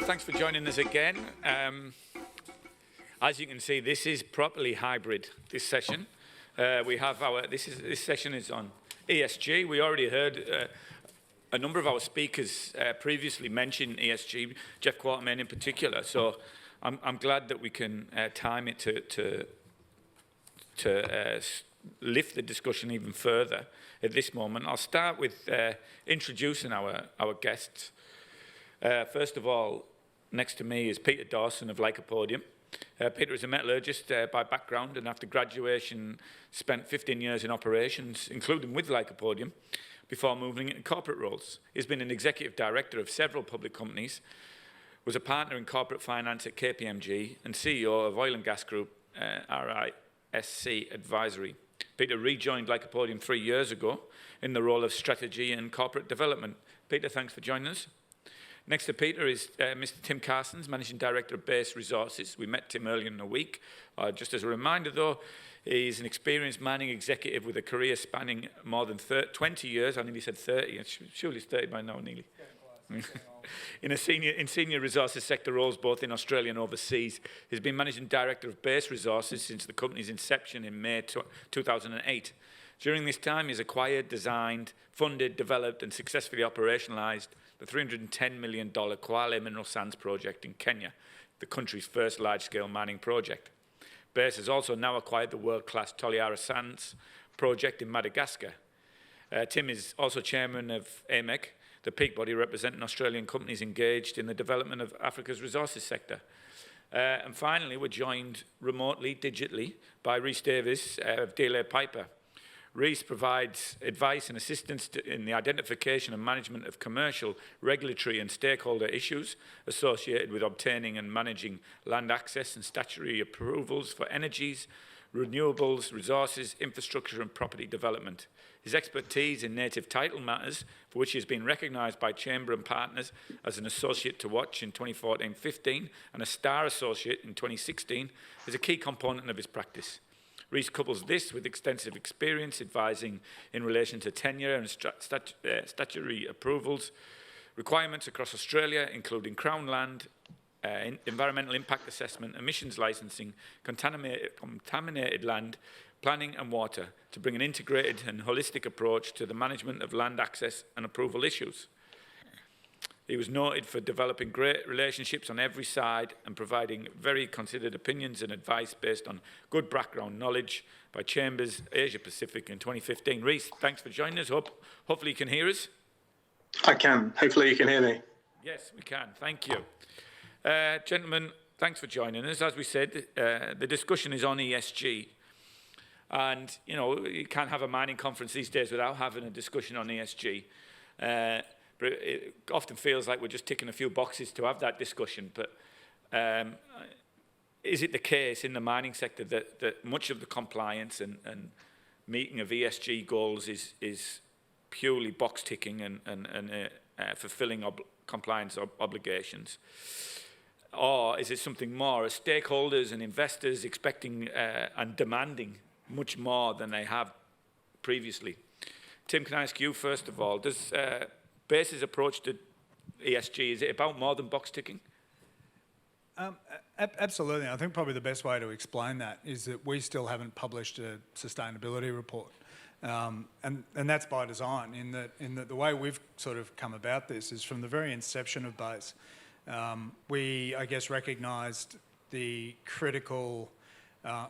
thanks for joining us again. As you can see, this is properly hybrid, this session. This session is on ESG. We already heard a number of our speakers previously mention ESG, Jeff Quartermain in particular. So I'm glad that we can time it to lift the discussion even further at this moment. I'll start with introducing our guests. First of all, next to me is Peter Dawson of Lycopodium. Peter is a metallurgist by background, and after graduation spent 15 years in operations, including with Lycopodium, before moving into corporate roles. He's been an executive director of several public companies, was a partner in corporate finance at KPMG, and CEO of oil and gas group RISC Advisory. Peter rejoined Lycopodium 3 years ago in the role of strategy and corporate development. Peter, thanks for joining us. Next to Peter is Mr. Tim Carstens, Managing Director of Base Resources. We met Tim earlier in the week. Just as a reminder, though, he's an experienced mining executive with a career spanning more than 20 years. I nearly said 30. Surely it's 30 by now, nearly. In senior resources sector roles, both in Australia and overseas. He's been Managing Director of Base Resources since the company's inception in May 2008. During this time, he's acquired, designed, funded, developed, and successfully operationalised the $310 million Kwale Mineral Sands project in Kenya, the country's first large-scale mining project. Base has also now acquired the world-class Toliara Sands project in Madagascar. Tim is also chairman of AMEC, the peak body representing Australian companies engaged in the development of Africa's resources sector. And finally, we're joined remotely, digitally, by Rhys Davies of DLA Piper. Rhys provides advice and assistance in the identification and management of commercial, regulatory and stakeholder issues associated with obtaining and managing land access and statutory approvals for energies, renewables, resources, infrastructure and property development. His expertise in native title matters, for which he has been recognised by Chamber and Partners as an Associate to Watch in 2014-15 and a Star Associate in 2016, is a key component of his practice. Rhys couples this with extensive experience advising in relation to tenure and statutory approvals, requirements across Australia, including Crown land, environmental impact assessment, emissions licensing, contaminated land, planning and water, to bring an integrated and holistic approach to the management of land access and approval issues. He was noted for developing great relationships on every side and providing very considered opinions and advice based on good background knowledge by Chambers Asia Pacific in 2015. Rhys, thanks for joining us. Hopefully you can hear us. I can. Hopefully you can hear me. Yes, we can. Thank you. Gentlemen, thanks for joining us. As we said, the discussion is on ESG. And, you know, you can't have a mining conference these days without having a discussion on ESG. But it often feels like we're just ticking a few boxes to have that discussion. But is it the case in the mining sector that much of the compliance and meeting of ESG goals is purely box ticking and fulfilling compliance obligations? Or is it something more? Are stakeholders and investors expecting and demanding much more than they have previously? Tim, can I ask you first of all, does Base's approach to ESG, is it about more than box ticking? Absolutely. I think probably the best way to explain that is that we still haven't published a sustainability report. And that's by design, in that the way we've sort of come about this is from the very inception of Base. We, I guess, recognised the critical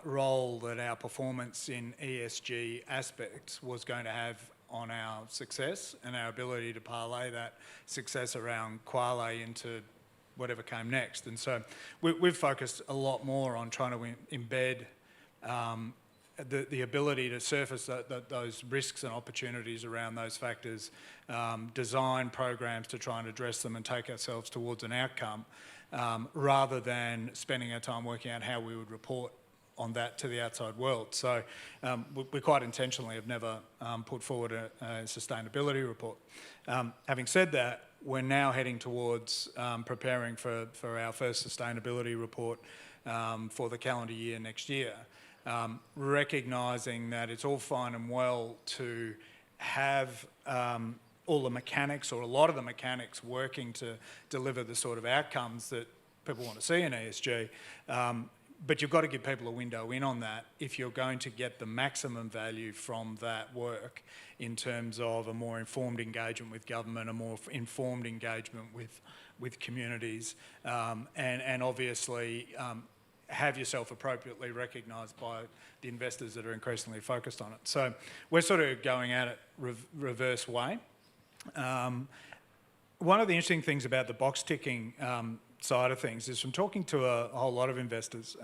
role that our performance in ESG aspects was going to have on our success and our ability to parlay that success around Kwale into whatever came next. And so we've focused a lot more on trying to embed the ability to surface those risks and opportunities around those factors, design programs to try and address them and take ourselves towards an outcome, rather than spending our time working out how we would report on that to the outside world. So we quite intentionally have never put forward a sustainability report. Having said that, we're now heading towards preparing for our first sustainability report for the calendar year next year, recognising that it's all fine and well to have all the mechanics or a lot of the mechanics working to deliver the sort of outcomes that people want to see in ESG. But you've got to give people a window in on that if you're going to get the maximum value from that work in terms of a more informed engagement with government, a more informed engagement with communities, and obviously have yourself appropriately recognised by the investors that are increasingly focused on it. So we're sort of going at it reverse way. One of the interesting things about the box ticking side of things is from talking to a whole lot of investors,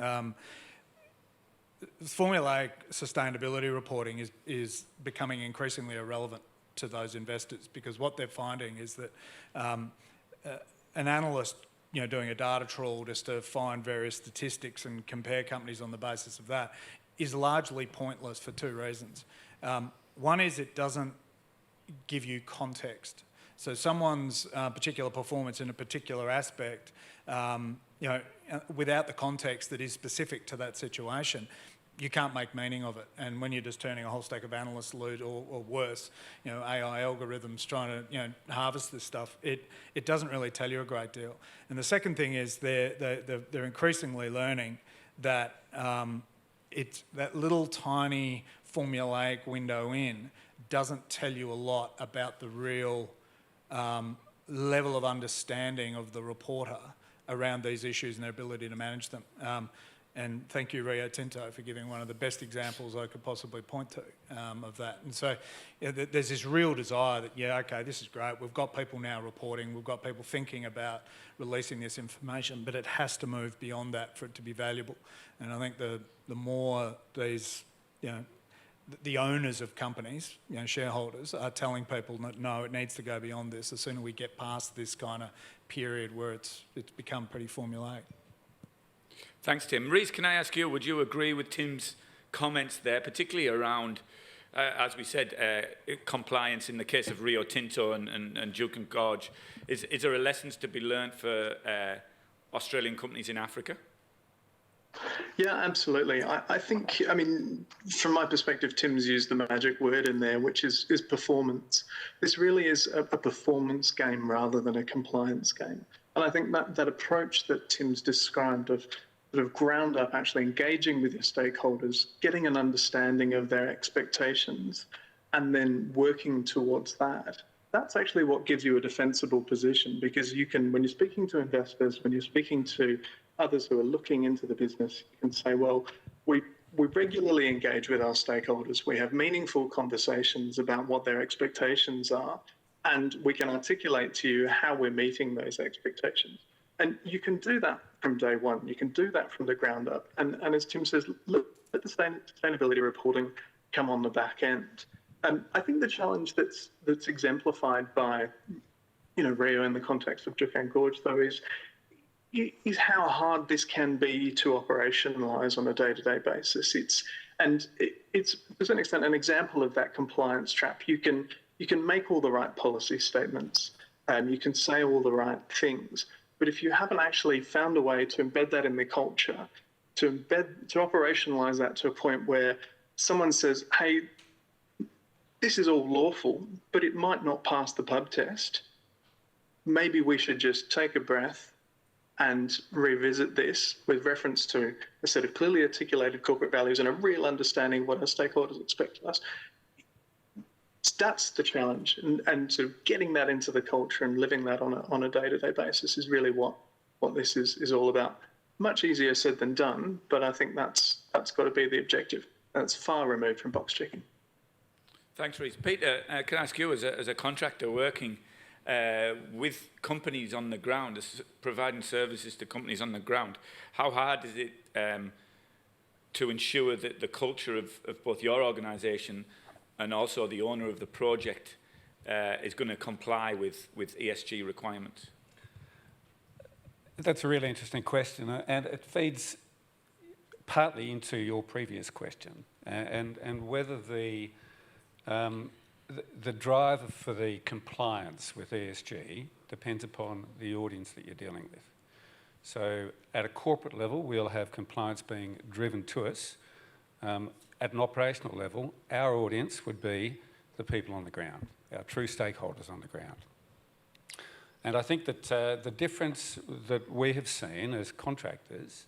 formulaic sustainability reporting is becoming increasingly irrelevant to those investors, because what they're finding is that an analyst, doing a data trawl just to find various statistics and compare companies on the basis of that is largely pointless for two reasons. One is it doesn't give you context. So someone's particular performance in a particular aspect, without the context that is specific to that situation, you can't make meaning of it. And when you're just turning a whole stack of analysts loose, or worse, AI algorithms trying to harvest this stuff, it doesn't really tell you a great deal. And the second thing is they're increasingly learning that it's that little tiny formulaic window in doesn't tell you a lot about the real level of understanding of the reporter around these issues and their ability to manage them. And thank you, Rio Tinto, for giving one of the best examples I could possibly point to of that. And so there's this real desire that, okay, this is great. We've got people now reporting. We've got people thinking about releasing this information, but it has to move beyond that for it to be valuable. And I think the more these, the owners of companies, shareholders, are telling people that no, it needs to go beyond this. The sooner we get past this kind of period where it's become pretty formulaic. Thanks, Tim. Rhys, can I ask you, would you agree with Tim's comments there, particularly around, as we said, compliance in the case of Rio Tinto and Duke and Gorge? Is there a lessons to be learned for Australian companies in Africa? Yeah, absolutely. I think, from my perspective, Tim's used the magic word in there, which is performance. This really is a performance game rather than a compliance game. And I think that approach that Tim's described of sort of ground up, actually engaging with your stakeholders, getting an understanding of their expectations, and then working towards that, that's actually what gives you a defensible position, because you can, when you're speaking to investors, when you're speaking to others who are looking into the business, you can say, well, we regularly engage with our stakeholders. We have meaningful conversations about what their expectations are, and we can articulate to you how we're meeting those expectations. And you can do that from day one. You can do that from the ground up. And as Tim says, look at the sustainability reporting come on the back end. And I think the challenge that's exemplified by, Rio in the context of Duke and Gorge, though, is how hard this can be to operationalise on a day-to-day basis. It's to some extent an example of that compliance trap. You can make all the right policy statements, you can say all the right things, but if you haven't actually found a way to embed that in the culture, to operationalise that to a point where someone says, hey, this is all lawful, but it might not pass the pub test, maybe we should just take a breath and revisit this with reference to a set of clearly articulated corporate values and a real understanding of what our stakeholders expect of us. That's the challenge, and sort of getting that into the culture and living that on a day-to-day basis is really what this is all about. Much easier said than done, but I think that's got to be the objective. That's far removed from box checking. Thanks, Rhys. Peter, can I ask you, as a contractor working with companies on the ground, providing services to companies on the ground, how hard is it to ensure that the culture of both your organisation and also the owner of the project is going to comply with ESG requirements? That's a really interesting question, and it feeds partly into your previous question, and whether the driver for the compliance with ESG depends upon the audience that you're dealing with. So at a corporate level, we'll have compliance being driven to us. At an operational level, our audience would be the people on the ground, our true stakeholders on the ground. And I think that the difference that we have seen as contractors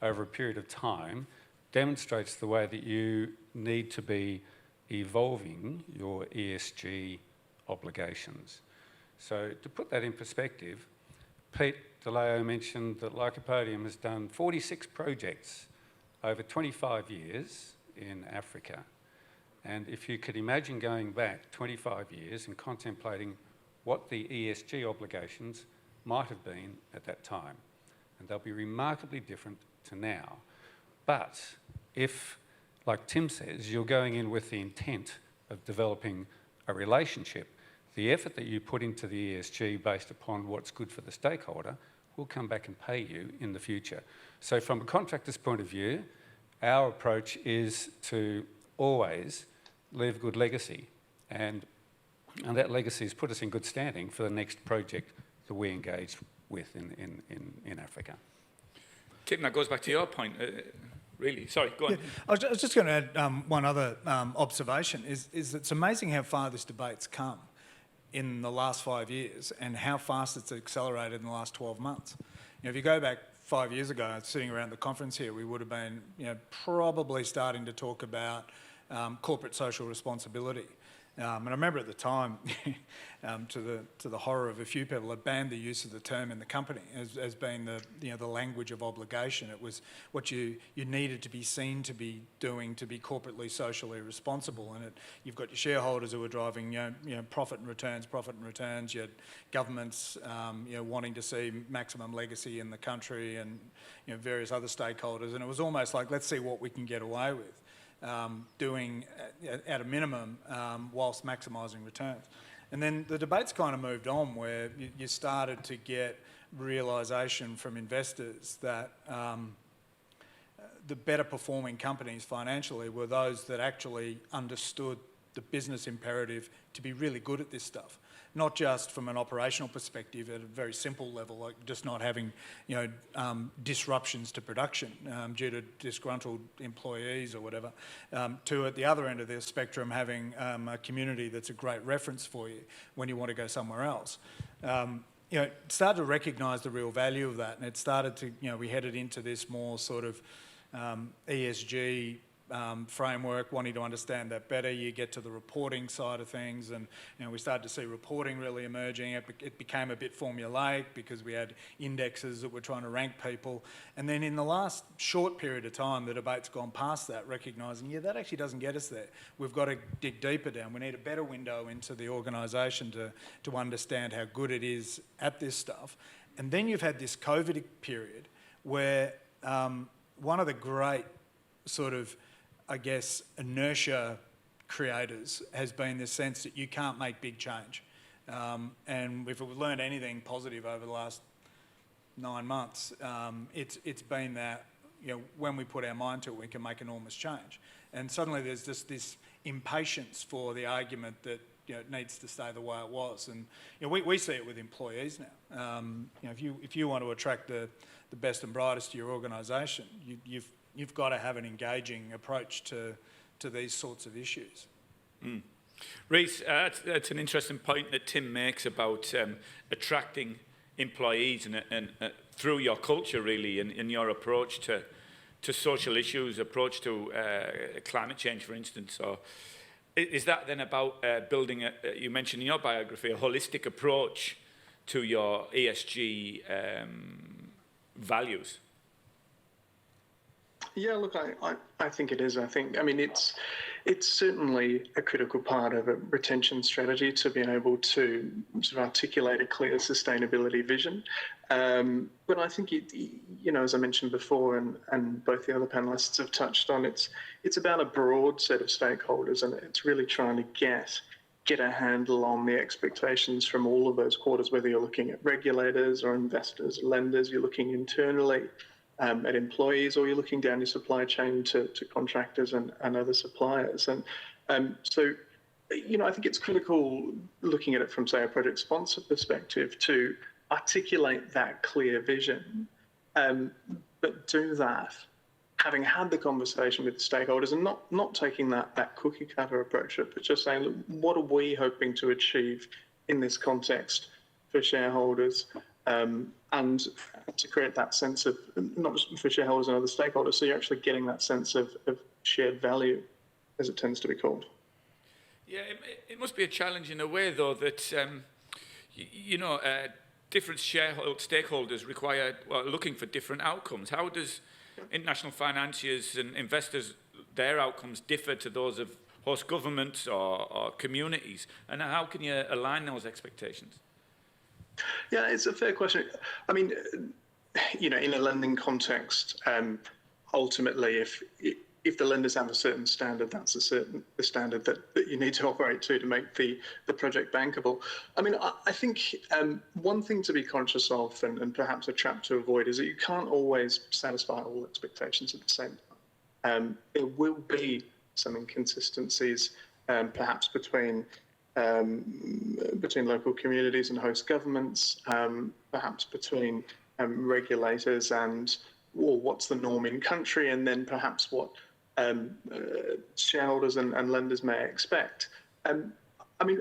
over a period of time demonstrates the way that you need to be evolving your ESG obligations. So to put that in perspective, Pete DeLeo mentioned that Lycopodium has done 46 projects over 25 years in Africa. And if you could imagine going back 25 years and contemplating what the ESG obligations might have been at that time, and they'll be remarkably different to now. But if, like Tim says, you're going in with the intent of developing a relationship, the effort that you put into the ESG based upon what's good for the stakeholder will come back and pay you in the future. So from a contractor's point of view, our approach is to always leave a good legacy, and that legacy has put us in good standing for the next project that we engage with in Africa. Tim, that goes back to your point, really. Sorry, go on. Yeah, I was just going to add one other observation, is it's amazing how far this debate's come in the last 5 years and how fast it's accelerated in the last 12 months. You know, if you go back 5 years ago, sitting around the conference here, we would have been, you know, probably starting to talk about corporate social responsibility. And I remember at the time, to the horror of a few people, had banned the use of the term in the company as being the language of obligation. It was what you needed to be seen to be doing to be corporately socially responsible. And you've got your shareholders who are driving profit and returns. You had governments wanting to see maximum legacy in the country, and various other stakeholders. And it was almost like, let's see what we can get away with. Doing at a minimum whilst maximising returns. And then the debate's kind of moved on, where you started to get realisation from investors that the better performing companies financially were those that actually understood the business imperative to be really good at this stuff. Not just from an operational perspective at a very simple level, like just not having disruptions to production due to disgruntled employees or whatever, to at the other end of the spectrum having a community that's a great reference for you when you want to go somewhere else. It started to recognise the real value of that, and it started to, we headed into this more sort of ESG framework, wanting to understand that better. You get to the reporting side of things, and we started to see reporting really emerging. It became a bit formulaic because we had indexes that were trying to rank people. And then in the last short period of time, the debate's gone past that, recognising, that actually doesn't get us there. We've got to dig deeper down. We need a better window into the organisation to understand how good it is at this stuff. And then you've had this COVID period where one of the great sort of, I guess, inertia creators has been this sense that you can't make big change. And if we've learned anything positive over the last 9 months, it's been that, when we put our mind to it, we can make enormous change. And suddenly there's just this impatience for the argument that it needs to stay the way it was. And we see it with employees now. If you want to attract the best and brightest to your organisation, you've got to have an engaging approach to these sorts of issues. Rhys, that's an interesting point that Tim makes about attracting employees and through your culture, really, and your approach to social issues, approach to climate change, for instance. Or is that then about building, you mentioned in your biography, a holistic approach to your ESG values? Yeah, look, I think it is. It's certainly a critical part of a retention strategy to be able to sort of articulate a clear sustainability vision. But I think as I mentioned before, and both the other panelists have touched on, it's about a broad set of stakeholders, and it's really trying to get a handle on the expectations from all of those quarters, whether you're looking at regulators or investors, lenders, you're looking internally at employees, or you're looking down your supply chain to contractors and other suppliers. And so, I think it's critical, looking at it from, say, a project sponsor perspective, to articulate that clear vision, but do that having had the conversation with the stakeholders and not taking that cookie cutter approach, but just saying, look, what are we hoping to achieve in this context for shareholders, and to create that sense of, not just for shareholders and other stakeholders, so you're actually getting that sense of shared value, as it tends to be called. Yeah, it must be a challenge in a way, though, that, different stakeholders are looking for different outcomes. How does international financiers and investors, their outcomes differ to those of host governments or communities? And how can you align those expectations? Yeah, it's a fair question. I mean, in a lending context, ultimately, if the lenders have a certain standard, that's the standard that you need to operate to make the project bankable. I mean, I think one thing to be conscious of, and perhaps a trap to avoid, is that you can't always satisfy all expectations at the same time. There will be some inconsistencies, perhaps between local communities and host governments, perhaps between regulators and what's the norm in country, and then perhaps what shareholders and lenders may expect. I mean,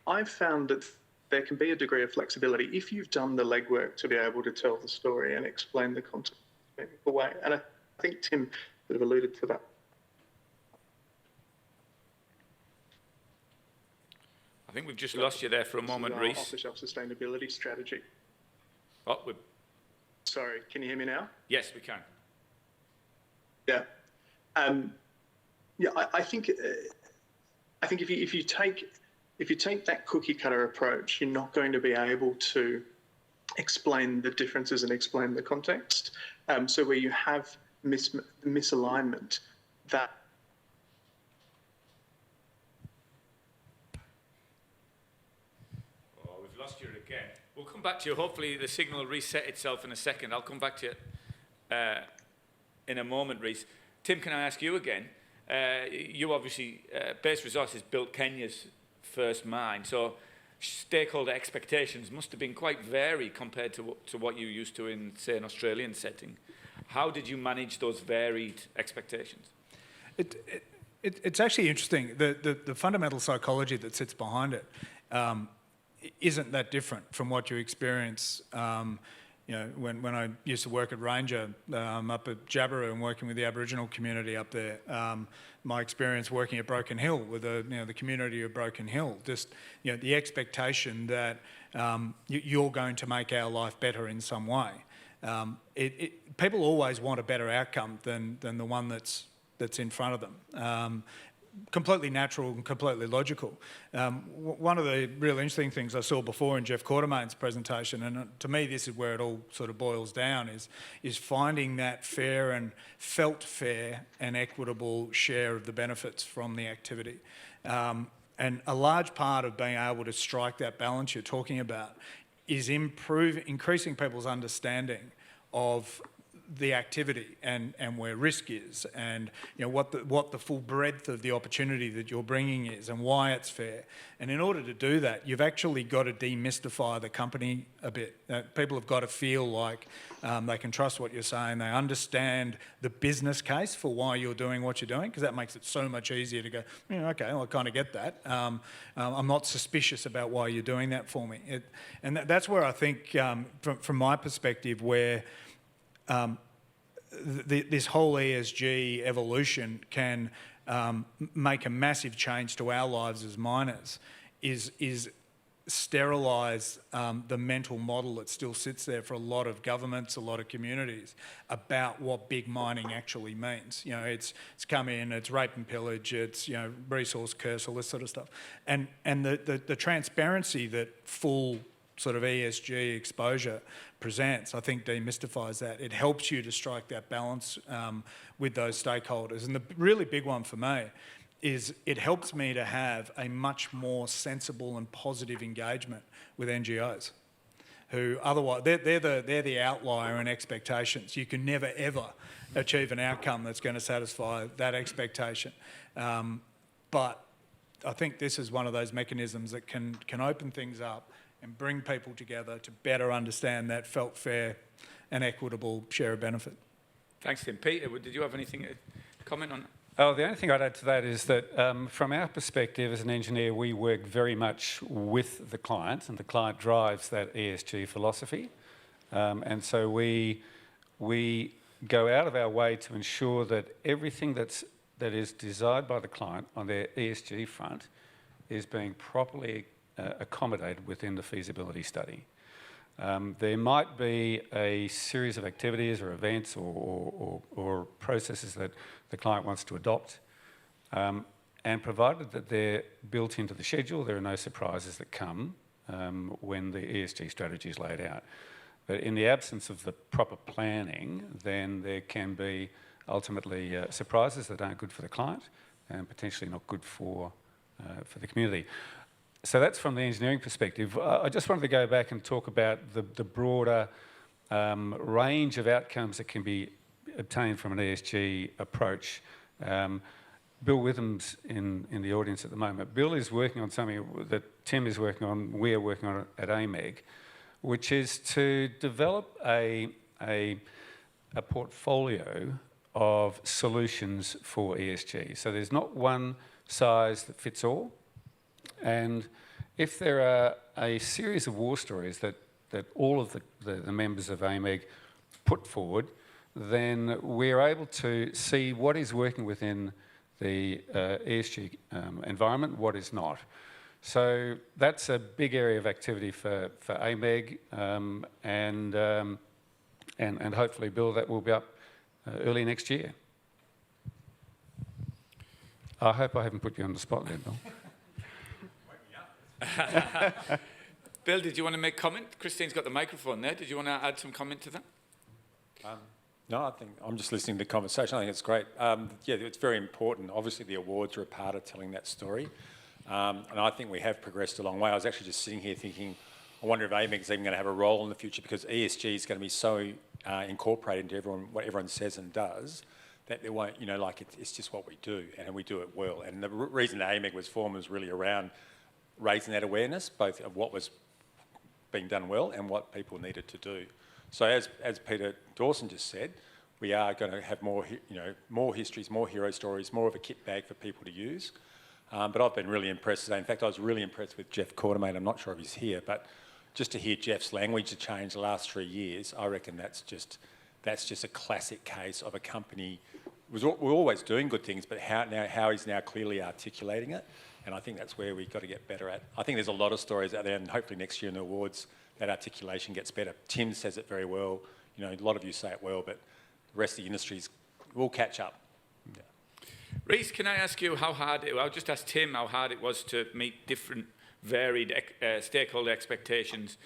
I've found that there can be a degree of flexibility if you've done the legwork to be able to tell the story and explain the context in a meaningful way. And I think Tim sort of alluded to that. I think we've just lost you there for a moment, Rhys. Off-the-shelf sustainability strategy. Oh, Sorry, can you hear me now? yes, we can. Yeah. I think if you take that cookie cutter approach, you're not going to be able to explain the differences and explain the context. So where you have misalignment, that We've lost you again. We'll come back to you. Hopefully the signal will reset itself in a second. I'll come back to you in a moment, Rhys. Tim, can I ask you again? You obviously, Base Resources built Kenya's first mine, so stakeholder expectations must have been quite varied compared to what you're used to in, say, an Australian setting. How did you manage those varied expectations? It's actually interesting. The fundamental psychology that sits behind it isn't that different from what you experience. When I used to work at Ranger up at Jabiru and working with the Aboriginal community up there, my experience working at Broken Hill with the community of Broken Hill, just the expectation that you're going to make our life better in some way. People always want a better outcome than the one that's in front of them. Completely natural and completely logical. One of the real interesting things I saw before in Jeff Quartermain's presentation, and to me this is where it all sort of boils down, is finding that fair and felt fair and equitable share of the benefits from the activity. And a large part of being able to strike that balance you're talking about is increasing people's understanding of the activity and where risk is, and what the full breadth of the opportunity that you're bringing is and why it's fair. And in order to do that, you've actually got to demystify the company a bit. People have got to feel like they can trust what you're saying, they understand the business case for why you're doing what you're doing, because that makes it so much easier to go, okay, well, I kind of get that. I'm not suspicious about why you're doing that for me. And that's where I think, from my perspective, where this whole ESG evolution can make a massive change to our lives as miners, is sterilise the mental model that still sits there for a lot of governments, a lot of communities, about what big mining actually means. It's come in, it's rape and pillage, it's resource curse, all this sort of stuff, and the transparency that full sort of ESG exposure presents, I think, demystifies that. It helps you to strike that balance with those stakeholders. And the really big one for me is it helps me to have a much more sensible and positive engagement with NGOs, who otherwise, they're the outlier in expectations. You can never, ever achieve an outcome that's going to satisfy that expectation. But I think this is one of those mechanisms that can open things up and bring people together to better understand that felt fair and equitable share of benefit. Thanks, Tim. Peter, did you have anything to comment on? Oh, the only thing I'd add to that is that from our perspective as an engineer, we work very much with the client, and the client drives that ESG philosophy. And so we go out of our way to ensure that everything that is desired by the client on their ESG front is being properly accommodated within the feasibility study. There might be a series of activities or events or processes that the client wants to adopt, and provided that they're built into the schedule, there are no surprises that come when the ESG strategy is laid out. But in the absence of the proper planning, then there can be ultimately surprises that aren't good for the client and potentially not good for the community. So that's from the engineering perspective. I just wanted to go back and talk about the broader range of outcomes that can be obtained from an ESG approach. Bill Witham's in the audience at the moment. Bill is working on something that Tim is working on, we are working on at AMEG, which is to develop a portfolio of solutions for ESG. So there's not one size that fits all. And if there are a series of war stories that all of the members of AMEG put forward, then we're able to see what is working within the ESG environment, what is not. So that's a big area of activity for AMEG, and hopefully, Bill, that will be up early next year. I hope I haven't put you on the spot there, Bill. Bill, did you want to make comment? Christine's got the microphone there. Did you want to add some comment to that? No, I think I'm just listening to the conversation. I think it's great. Yeah, it's very important. Obviously, the awards are a part of telling that story. And I think we have progressed a long way. I was actually just sitting here thinking, I wonder if AMEG is even going to have a role in the future, because ESG is going to be so incorporated into what everyone says and does, that there won't, it's just what we do, and we do it well. And the reason that AMEG was formed was really around raising that awareness, both of what was being done well and what people needed to do. So as Peter Dawson just said, we are going to have more histories, more hero stories, more of a kit bag for people to use. But I've been really impressed today. In fact, I was really impressed with Jeff Quartermain. I'm not sure if he's here, but just to hear Jeff's language change the last 3 years, I reckon that's just a classic case of a company. We're always doing good things, but how he's now clearly articulating it. And I think that's where we've got to get better at. I think there's a lot of stories out there, and hopefully next year in the awards, that articulation gets better. Tim says it very well. A lot of you say it well, but the rest of the industries will catch up. Yeah. Rhys, can I ask you I'll just ask Tim how hard it was to meet different varied stakeholder expectations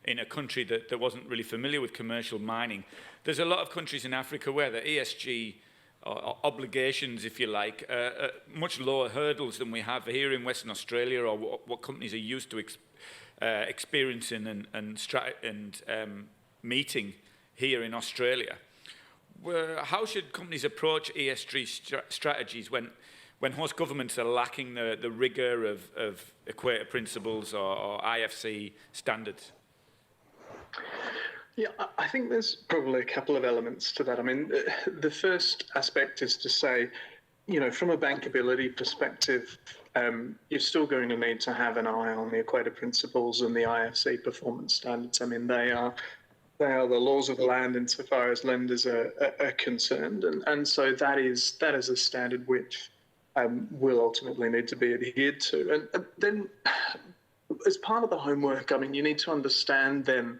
in a country that wasn't really familiar with commercial mining. There's a lot of countries in Africa where the ESG obligations, if you like, much lower hurdles than we have here in Western Australia, or what companies are used to experiencing and meeting here in Australia. How should companies approach ESG strategies when host governments are lacking the rigour of Equator Principles or IFC standards? Yeah, I think there's probably a couple of elements to that. I mean, the first aspect is to say, from a bankability perspective, you're still going to need to have an eye on the Equator Principles and the IFC performance standards. I mean, they are the laws of the land insofar as lenders are concerned, and so that is a standard which will ultimately need to be adhered to. And then, as part of the homework, I mean, you need to understand then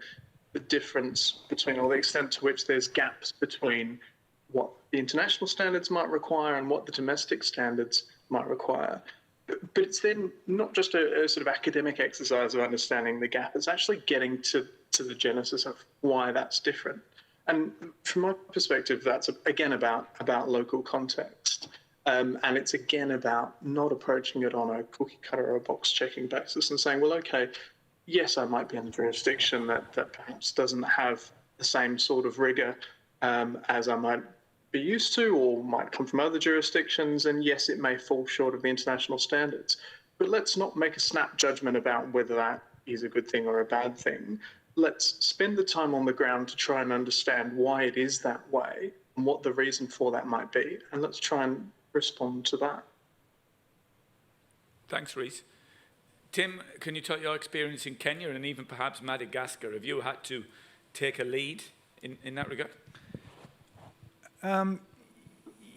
the difference between, or the extent to which there's gaps between what the international standards might require and what the domestic standards might require. But it's then not just a sort of academic exercise of understanding the gap, it's actually getting to the genesis of why that's different. And from my perspective, that's again about local context. And it's again about not approaching it on a cookie cutter or a box checking basis and saying, well, okay, yes, I might be in a jurisdiction that perhaps doesn't have the same sort of rigour as I might be used to, or might come from other jurisdictions, and yes, it may fall short of the international standards. But let's not make a snap judgment about whether that is a good thing or a bad thing. Let's spend the time on the ground to try and understand why it is that way, what the reason for that might be, and let's try and respond to that. Thanks, Rhys. Tim, can you talk your experience in Kenya and even perhaps Madagascar? Have you had to take a lead in that regard?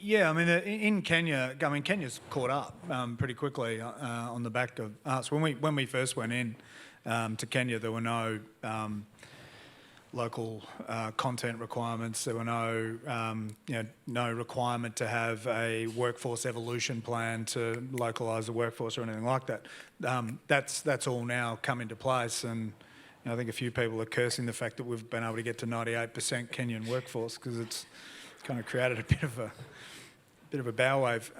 Yeah, I mean, in Kenya, Kenya's caught up pretty quickly on the back of us. When we first went in to Kenya, there were no local content requirements. There were no requirement to have a workforce evolution plan to localise the workforce or anything like that. That's all now come into place, and I think a few people are cursing the fact that we've been able to get to 98% Kenyan workforce, because it's kind of created a bit of a bow wave.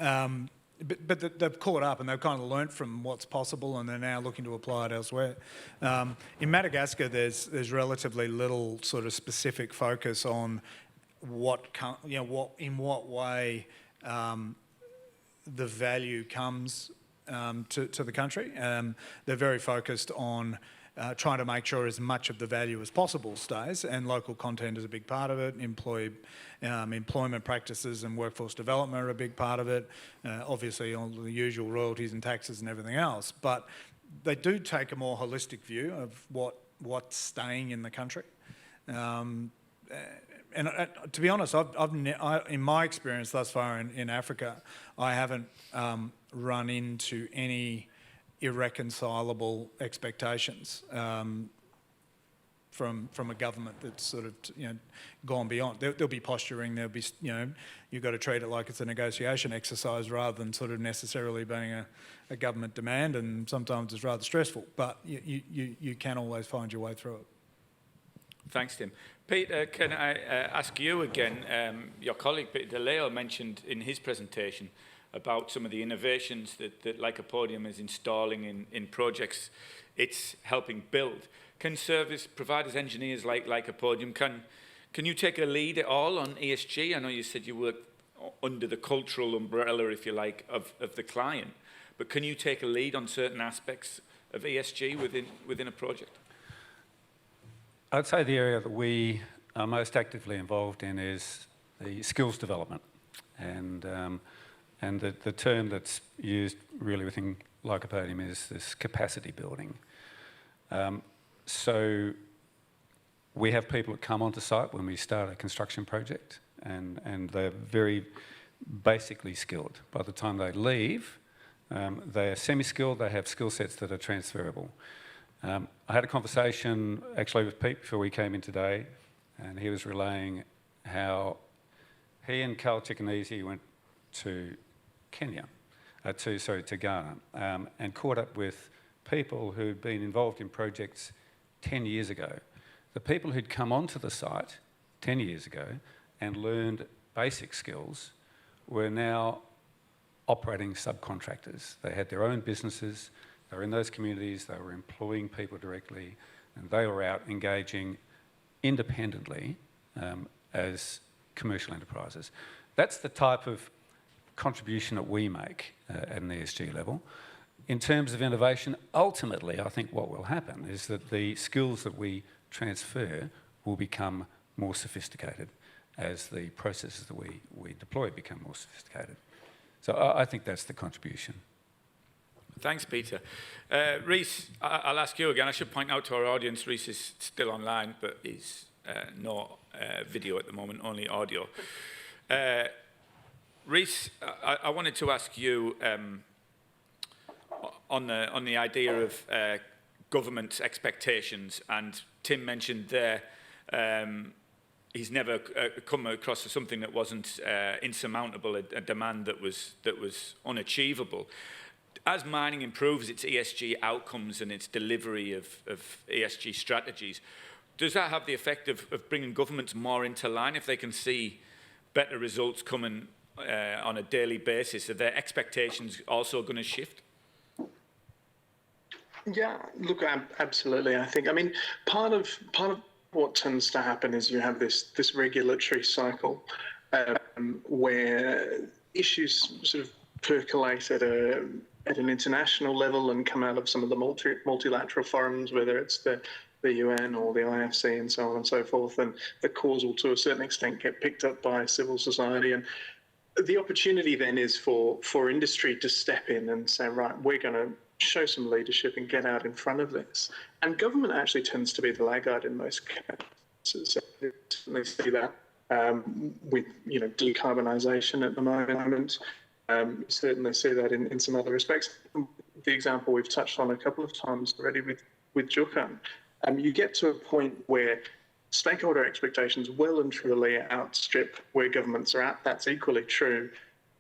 But they've caught up and they've kind of learnt from what's possible, and they're now looking to apply it elsewhere. In Madagascar, there's relatively little sort of specific focus on in what way the value comes to the country. They're very focused on trying to make sure as much of the value as possible stays, and local content is a big part of it. Employment practices and workforce development are a big part of it. Obviously, all the usual royalties and taxes and everything else. But they do take a more holistic view of what's staying in the country. And to be honest, in my experience thus far in Africa, I haven't run into any irreconcilable expectations from a government that's sort of gone beyond. There'll be posturing. There'll be you've got to treat it like it's a negotiation exercise rather than sort of necessarily being a government demand. And sometimes it's rather stressful, but you can always find your way through it. Thanks, Tim. Peter, can I ask you again? Your colleague Peter DeLeo mentioned in his presentation about some of the innovations that Lycopodium is installing in projects it's helping build. Can service providers, engineers like Lycopodium, can you take a lead at all on ESG? I know you said you work under the cultural umbrella, if you like, of the client, but can you take a lead on certain aspects of ESG within a project? I'd say the area that we are most actively involved in is the skills development, and the term that's used really within Lycopodium is this capacity building. So we have people that come onto site when we start a construction project, and they're very basically skilled. By the time they leave, they are semi-skilled, they have skill sets that are transferable. I had a conversation actually with Pete before we came in today, and he was relaying how he and Carl Chickenese went to Ghana, and caught up with people who'd been involved in projects 10 years ago. The people who'd come onto the site 10 years ago and learned basic skills were now operating subcontractors. They had their own businesses, they were in those communities, they were employing people directly, and they were out engaging independently as commercial enterprises. That's the type of contribution that we make at an ESG level. In terms of innovation, ultimately, I think what will happen is that the skills that we transfer will become more sophisticated as the processes that we deploy become more sophisticated. So I think that's the contribution. Thanks, Peter. Rhys, I'll ask you again. I should point out to our audience, Rhys is still online, but he's no video at the moment, only audio. Rhys, I wanted to ask you on the idea of government expectations, and Tim mentioned there he's never come across something that wasn't insurmountable, a demand that was unachievable. As mining improves its ESG outcomes and its delivery of ESG strategies, does that have the effect of bringing governments more into line if they can see better results coming on a daily basis? Are their expectations also going to shift? Yeah, look, absolutely. I think, part of what tends to happen is you have this regulatory cycle where issues sort of percolate at an international level and come out of some of the multilateral forums, whether it's the the UN or the IFC and so on and so forth, and the cause will to a certain extent get picked up by civil society. And the opportunity then is for industry to step in and say, right, we're going to show some leadership and get out in front of this. And government actually tends to be the laggard in most cases. You certainly see that with decarbonisation at the moment. You certainly see that in some other respects. The example we've touched on a couple of times already with Jukan. You get to a point where stakeholder expectations well and truly outstrip where governments are at. That's equally true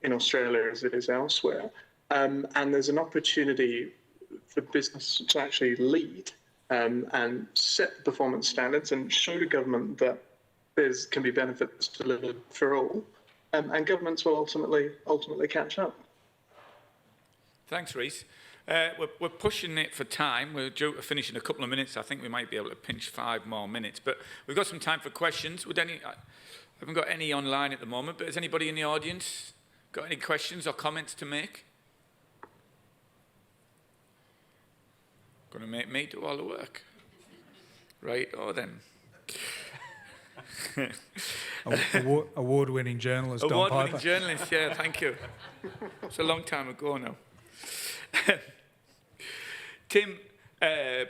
in Australia as it is elsewhere. And there's an opportunity for business to actually lead and set performance standards and show to government that can be benefits delivered for all. And governments will ultimately catch up. Thanks, Rhys. We're pushing it for time. We're due to finish in a couple of minutes. I think we might be able to pinch 5 more minutes. But we've got some time for questions. I haven't got any online at the moment, but has anybody in the audience got any questions or comments to make? Going to make me do all the work. Right, then. Award-winning journalist Don Piper. Award-winning journalist, yeah, thank you. It's a long time ago now. Tim,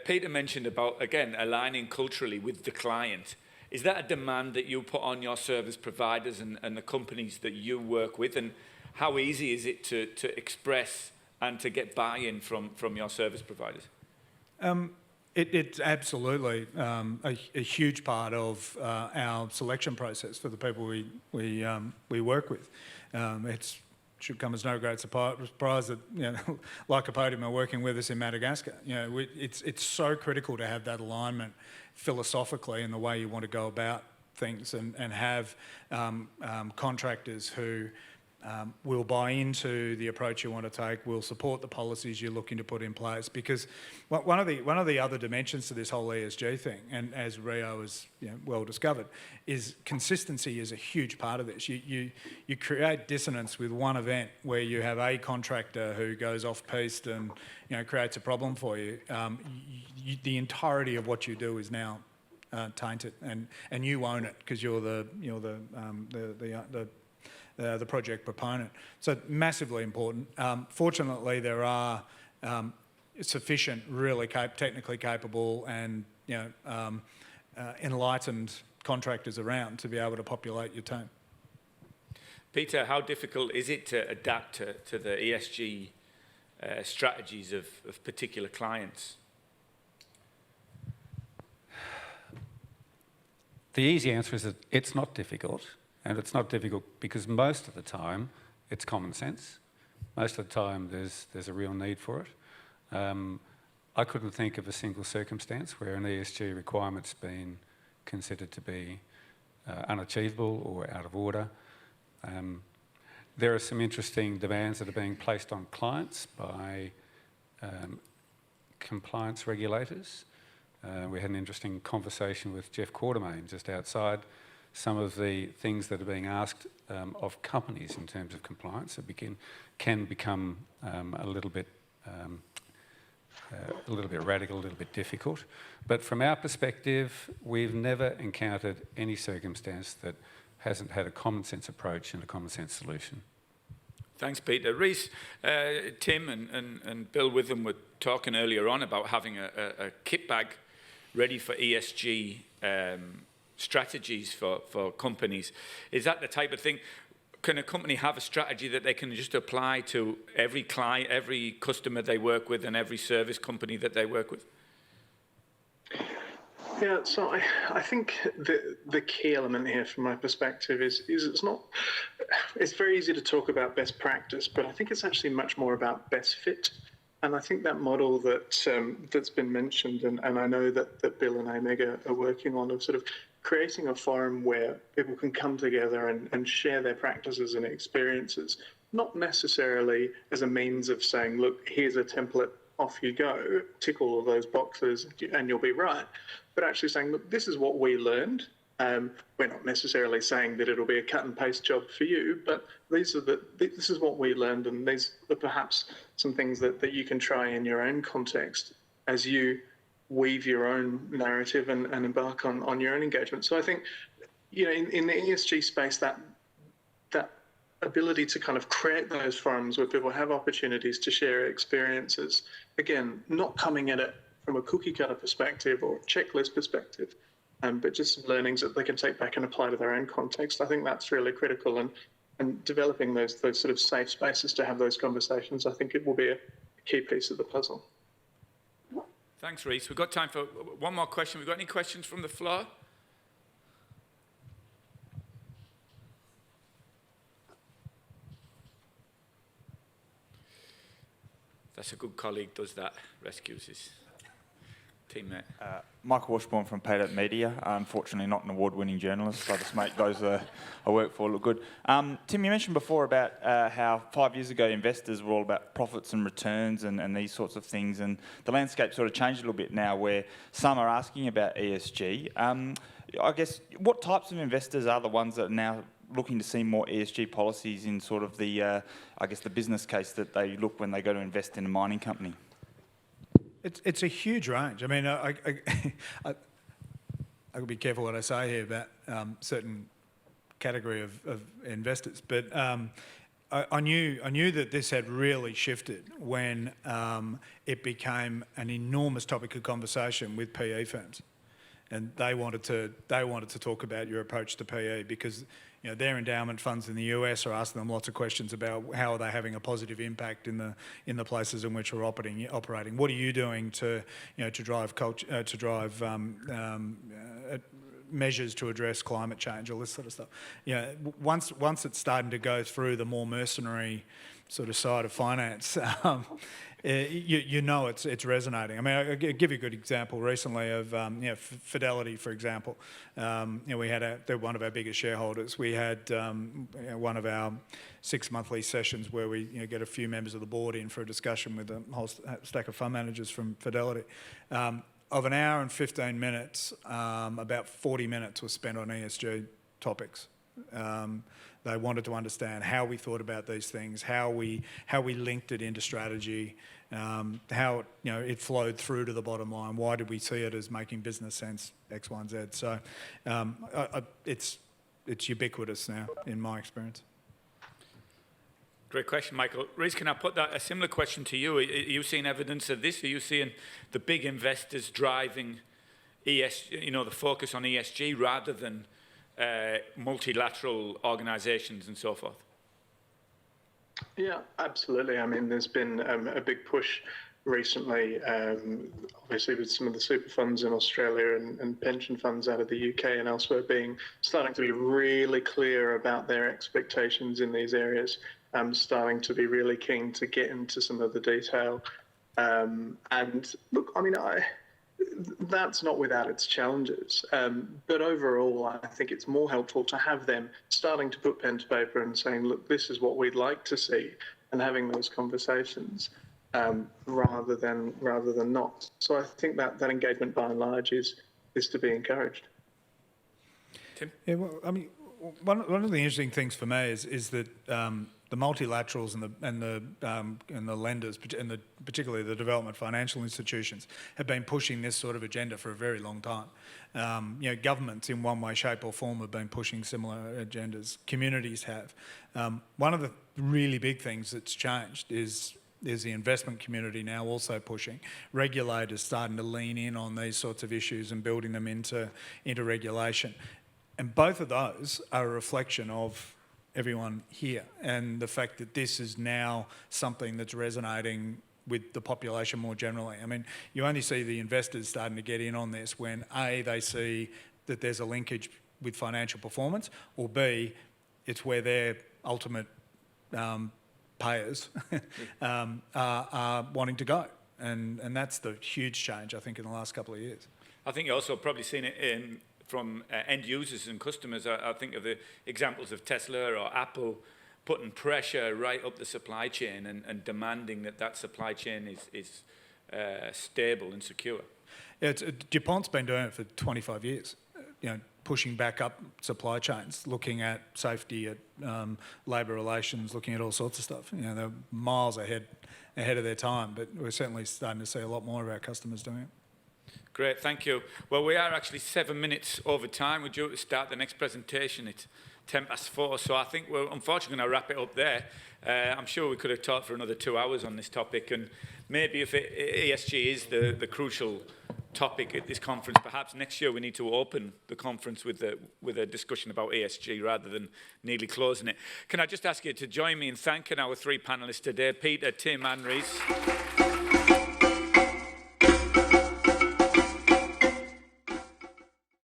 Peter mentioned about, again, aligning culturally with the client. Is that a demand that you put on your service providers and the companies that you work with? And how easy is it to express and to get buy-in from your service providers? It's absolutely a huge part of our selection process for the people we work with. It should come as no great surprise that Lycopodium are working with us in Madagascar. It's so critical to have that alignment philosophically in the way you want to go about things and have contractors who will buy into the approach you want to take, will support the policies you're looking to put in place. Because one of the other dimensions to this whole ESG thing, and as Rio has well discovered, is consistency is a huge part of this. You create dissonance with one event where you have a contractor who goes off-piste and creates a problem for you. The entirety of what you do is now tainted, and you own it because you're the project proponent. So massively important. Fortunately, there are sufficient, really technically capable and enlightened contractors around to be able to populate your team. Peter, how difficult is it to adapt to the ESG strategies of particular clients? The easy answer is that it's not difficult. And it's not difficult because most of the time it's common sense. Most of the time there's a real need for it. I couldn't think of a single circumstance where an ESG requirement's been considered to be unachievable or out of order. There are some interesting demands that are being placed on clients by compliance regulators. We had an interesting conversation with Jeff Quartermain just outside. Some of the things that are being asked of companies in terms of compliance can become a little bit radical, a little bit difficult. But from our perspective, we've never encountered any circumstance that hasn't had a common sense approach and a common sense solution. Thanks, Peter. Rhys, Tim and Bill Witham were talking earlier on about having a kit bag ready for ESG strategies for companies. Is that the type of thing? Can a company have a strategy that they can just apply to every client, every customer they work with, and every service company that they work with? Yeah, so I think the key element here from my perspective is it's very easy to talk about best practice, but I think it's actually much more about best fit. And I think that model that's been mentioned, and I know that Bill and Omega are working on, of sort of creating a forum where people can come together and share their practices and experiences, not necessarily as a means of saying, look, here's a template, off you go, tick all of those boxes and you'll be right, but actually saying, look, this is what we learned. We're not necessarily saying that it'll be a cut and paste job for you, but this is what we learned, and these are perhaps some things that you can try in your own context as you weave your own narrative and embark on your own engagement. So I think, in the ESG space, that ability to kind of create those forums where people have opportunities to share experiences, again, not coming at it from a cookie cutter perspective or checklist perspective, but just some learnings that they can take back and apply to their own context. I think that's really critical, and developing those sort of safe spaces to have those conversations, I think it will be a key piece of the puzzle. Thanks, Rhys. We've got time for one more question. We've got any questions from the floor? That's a good colleague, does that, rescues his teammate. Michael Washburn from Paydirt Media. Unfortunately, not an award-winning journalist. I just make those I work for look good. Tim, you mentioned before about how 5 years ago investors were all about profits and returns and these sorts of things, and the landscape sort of changed a little bit now, where some are asking about ESG. I guess what types of investors are the ones that are now looking to see more ESG policies in sort of the, I guess, the business case that they look when they go to invest in a mining company? It's a huge range. I mean, I could be careful what I say here about certain category of investors, but I knew that this had really shifted when it became an enormous topic of conversation with PE firms, and they wanted to talk about your approach to PE because their endowment funds in the US are asking them lots of questions about how are they having a positive impact in the places in which we're operating. What are you doing to drive culture, measures to address climate change, all this sort of stuff. Once it's starting to go through the more mercenary sort of side of finance, it's resonating. I mean, I'll give you a good example recently of Fidelity, for example. They're one of our biggest shareholders. We had one of our 6 monthly sessions where we get a few members of the board in for a discussion with a whole stack of fund managers from Fidelity. Of an hour and 15 minutes, about 40 minutes was spent on ESG topics. They wanted to understand how we thought about these things, how we linked it into strategy, how it flowed through to the bottom line. Why did we see it as making business sense? X, Y, and Z. So it's ubiquitous now, in my experience. Great question, Michael. Rhys, can I put a similar question to you? Are you seeing evidence of this? Are you seeing the big investors driving ESG, the focus on ESG rather than multilateral organisations and so forth? Yeah, absolutely. I mean, there's been a big push recently, obviously with some of the super funds in Australia and pension funds out of the UK and elsewhere starting to be really clear about their expectations in these areas, starting to be really keen to get into some of the detail. And look, I mean, that's not without its challenges, but overall I think it's more helpful to have them starting to put pen to paper and saying, look, this is what we'd like to see, and having those conversations rather than not. So I think that engagement by and large is to be encouraged. Tim? Yeah, well, I mean, one of the interesting things for me is that the multilaterals and the lenders, and particularly the development financial institutions, have been pushing this sort of agenda for a very long time. Governments in one way, shape or form have been pushing similar agendas. Communities have. One of the really big things that's changed is the investment community now also pushing. Regulators starting to lean in on these sorts of issues and building them into regulation. And both of those are a reflection of everyone here, and the fact that this is now something that's resonating with the population more generally. I mean, you only see the investors starting to get in on this when A, they see that there's a linkage with financial performance, or B, it's where their ultimate payers are wanting to go. And that's the huge change, I think, in the last couple of years. I think you're also probably seen it from end users and customers. I think of the examples of Tesla or Apple putting pressure right up the supply chain and demanding that supply chain is stable and secure. Yeah, DuPont's been doing it for 25 years, pushing back up supply chains, looking at safety, at labour relations, looking at all sorts of stuff. They're miles ahead of their time, but we're certainly starting to see a lot more of our customers doing it. Great, thank you. Well, we are actually 7 minutes over time. We're due to start the next presentation. It's 4:10, so I think we're unfortunately going to wrap it up there. I'm sure we could have talked for another 2 hours on this topic, and maybe if ESG is the crucial topic at this conference, perhaps next year we need to open the conference with a discussion about ESG rather than nearly closing it. Can I just ask you to join me in thanking our 3 panellists today, Peter, Tim and Rhys.